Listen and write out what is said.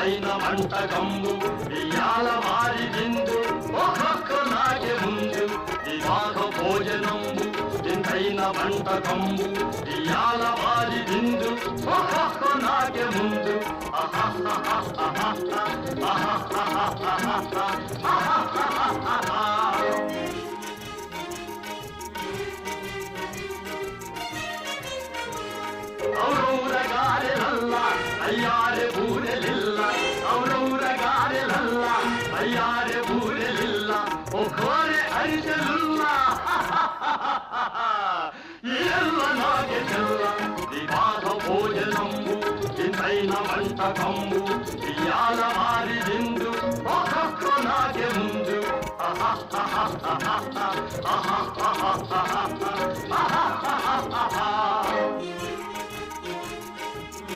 ఇంతైన వంటకంబు ఇయాల వారి విందు ఒక్కొక్కలాగే ముందు వివాహ భోజనంబు ఇంతైన వంటకంబు ఇయాల వారి విందు ఒక్కొక్కలాగే ముందు ఔరౌరగారెలల్ల అయ్యారె బూరెలిల్ల ఔరౌరగారెలల్ల అయ్యారె బూరెలిల్ల ఒక్కోరె అరిసెలుల్ల ఎల్ల నాగే చెల్ల వివాహ భోజనంబు ఇంతైన వంటకంబు ఇయాల వారి విందు ఒక్కొక్క నాగే ముందు ఆహా